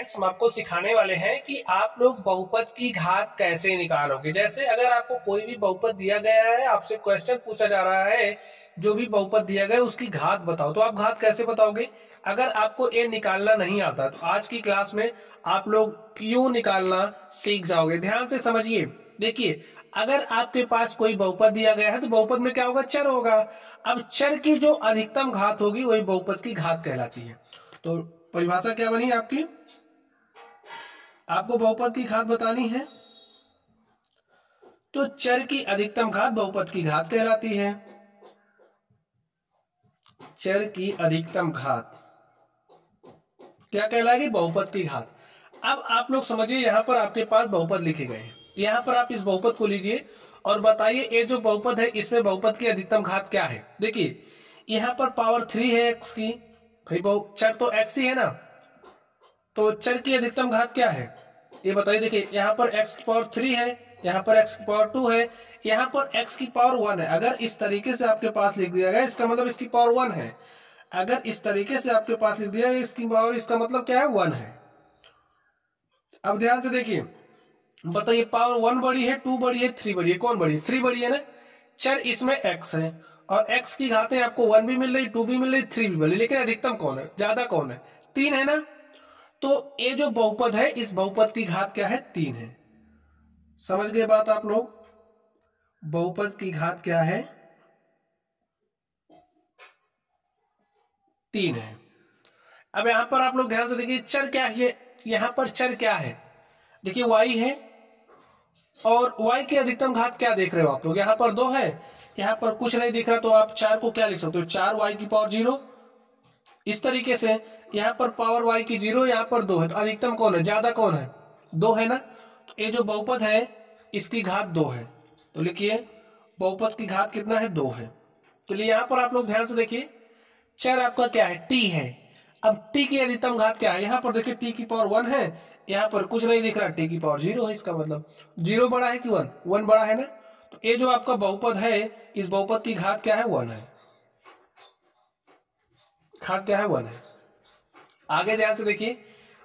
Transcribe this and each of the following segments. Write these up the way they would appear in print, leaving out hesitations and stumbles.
Students हम आपको सिखाने वाले हैं कि आप लोग बहुपद की घात कैसे निकालोगे। जैसे अगर आपको कोई भी बहुपद दिया गया है, आपसे क्वेश्चन पूछा जा रहा है जो भी बहुपद दिया गया है उसकी घात बताओ, तो आप घात कैसे बताओगे। अगर आपको ये निकालना नहीं आता तो आज की क्लास में आप लोग यूं निकालना सीख जाओगे। ध्यान से समझिए। देखिए, अगर आपके पास कोई बहुपद दिया गया है तो बहुपद में क्या होगा, चर होगा। अब चर की जो अधिकतम घात होगी वही बहुपद की घात कहलाती है। तो परिभाषा क्या बनी आपकी, आपको बहुपद की घात बतानी है तो चर की अधिकतम घात बहुपद की घात कहलाती है। चर की अधिकतम घात क्या कहलाएगी, बहुपद की घात। अब आप लोग समझिए, यहां पर आपके पास बहुपद लिखे गए हैं, यहां पर आप इस बहुपद को लीजिए और बताइए ये जो बहुपद है इसमें बहुपद की अधिकतम घात क्या है। देखिए यहां पर पावर 3 है एक्स की, भाई चर तो एक्स ही है ना, तो चर की अधिकतम घात क्या है ये बताइए। देखिए यहाँ पर x की पावर 3 है, यहाँ पर x की पावर 2 है, यहाँ पर x की पावर 1 है। अगर इस तरीके से आपके पास लिख दिया गया इसका मतलब इसकी पावर 1 है। अगर इस तरीके से आपके पास लिख दिया इसकी पावर, इसका मतलब क्या है, 1 है। अब ध्यान से देखिए, बताइए पावर 1 बड़ी है, 2 बड़ी है, 3 बड़ी है, कौन बड़ी है, 3 बड़ी है ना। चर इसमें x है और x की घातें आपको 1 भी मिल रही, 2 भी मिल रही, 3 भी मिल रही, लेकिन अधिकतम कौन है, ज्यादा कौन है, 3 है ना। तो ये जो बहुपद है इस बहुपद की घात क्या है, 3 है। समझ गए बात आप लोग, बहुपद की घात क्या है, 3 है। अब यहां पर आप लोग ध्यान से देखिए चर क्या है, यहां पर चर क्या है, देखिए y है और y की अधिकतम घात क्या देख रहे हो आप लोग, यहां पर 2 है, यहां पर कुछ नहीं दिख रहा, तो आप 4 को क्या लिख सकते हो, 4y की पावर 0। इस तरीके से यहाँ पर पावर y की 0, यहाँ पर 2 है, तो अधिकतम कौन है, ज्यादा कौन है, 2 है ना। तो ये जो बहुपद है इसकी घात 2 है, तो लिखिए बहुपद की घात कितना है, 2 है। चलिए यहाँ पर आप लोग ध्यान से देखिए, चर आपका क्या है, t है। अब t की अधिकतम घात क्या है, यहाँ पर देखिए t की पावर 1 है, यहाँ पर कुछ नहीं दिख रहा, t की पावर 0 है, इसका मतलब 0 बड़ा है कि 1, 1 बड़ा है ना। तो ये जो आपका बहुपद है इस बहुपद की घात क्या है, 1 है, घात क्या है, 1 है। आगे ध्यान से देखिए,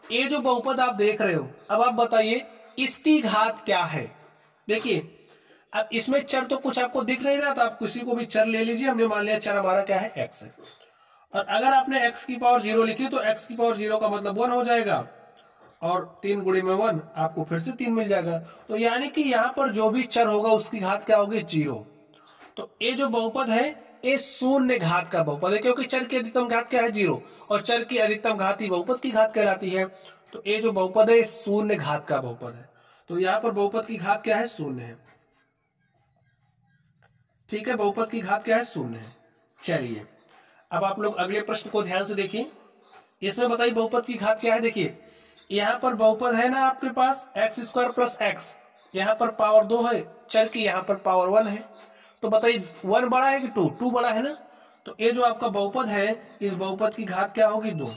ये जो बहुपद आप देख रहे हो, अब आप बताइए इसकी घात क्या है। देखिए अब इसमें चर तो कुछ आपको दिख नहीं रहा, तो आप किसी को भी चर ले लीजिए। हमने मान लिया चर हमारा क्या है, x है, और अगर आपने x की पावर 0 लिखी तो x की पावर 0 का मतलब 1 हो जाएगा, और 3 गुणे में 1 आपको फिर से 3 मिल जाएगा। तो यानी कि यहाँ पर जो भी चर होगा उसकी घात क्या होगी, 0। तो ये जो बहुपद है ये शून्य घात का बहुपद है, क्योंकि चर की अधिकतम घात क्या है, 0, और चर की अधिकतम घात ही बहुपद की घात कहलाती है। तो ये जो बहुपद है शून्य घात का बहुपद है, तो यहाँ पर बहुपद की घात क्या है, 0 है। ठीक है, बहुपद की घात क्या है, 0 है। चलिए अब आप लोग अगले प्रश्न को ध्यान से देखिए, इसमें बताइए बहुपद की घात क्या है। देखिए यहाँ पर बहुपद है ना आपके पास x² प्लस x, यहाँ पर पावर 2 है चर की, यहाँ पर पावर 1 है। तो बताइए 1 बड़ा है कि 2, 2 बड़ा है ना। तो ये जो आपका बहुपद है इस बहुपद की घात क्या होगी, 2।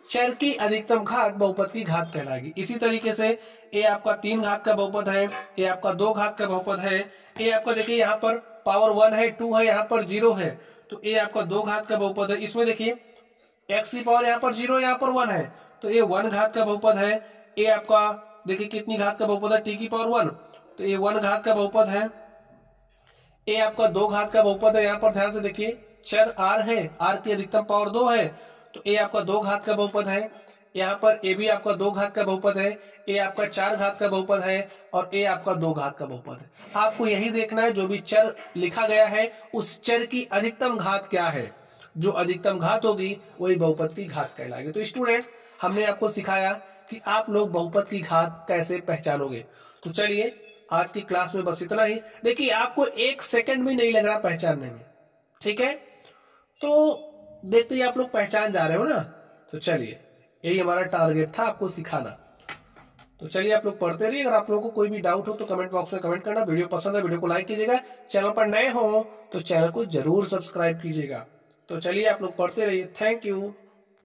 चर की अधिकतम घात बहुपद की घात कहलाएगी। इसी तरीके से ये आपका 3 घात का बहुपद है, ये आपका 2 घात का बहुपद है, ये आपका देखिए यहाँ पर पावर 1 है, 2 है, यहाँ पर 0 है, तो ये आपका 2 घात का बहुपद है। इसमें देखिए x की पावर यहाँ पर 0, यहाँ पर 1 है, तो ये 1 घात का बहुपद है। ये आपका देखिए कितनी घात का बहुपद है, t की पावर 1, तो ये 1 घात का बहुपद है। ये आपका 2 घात का बहुपद है, यहाँ पर ध्यान से देखिए चर r है, r की अधिकतम पावर 2 है, तो ये आपका 2 घात का बहुपद है। यहाँ पर ये भी आपका 2 घात का बहुपद है, ये आपका 4 घात का बहुपद है, और ये आपका 2 घात का बहुपद है। आपको यही देखना है जो भी चर लिखा गया है उस चर की अधिकतम घात क्या है, जो अधिकतम घात होगी वही बहुपद की घात कहलाएगी। तो स्टूडेंट हमने आपको सिखाया कि आप लोग बहुपद की घात कैसे पहचानोगे। तो चलिए आज की क्लास में बस इतना ही। देखिए आपको 1 सेकंड भी नहीं लग रहा पहचानने में, ठीक है, तो देखते ही आप लोग पहचान जा रहे हो ना। तो चलिए यही हमारा टारगेट था, आपको सिखाना। तो चलिए आप लोग पढ़ते रहिए। अगर आप लोगों को कोई भी डाउट हो तो कमेंट बॉक्स में कमेंट करना। वीडियो पसंद है वीडियो को लाइक कीजिएगा, चैनल पर नए हो तो चैनल को जरूर सब्सक्राइब कीजिएगा। तो चलिए आप लोग पढ़ते रहिए। Thank you.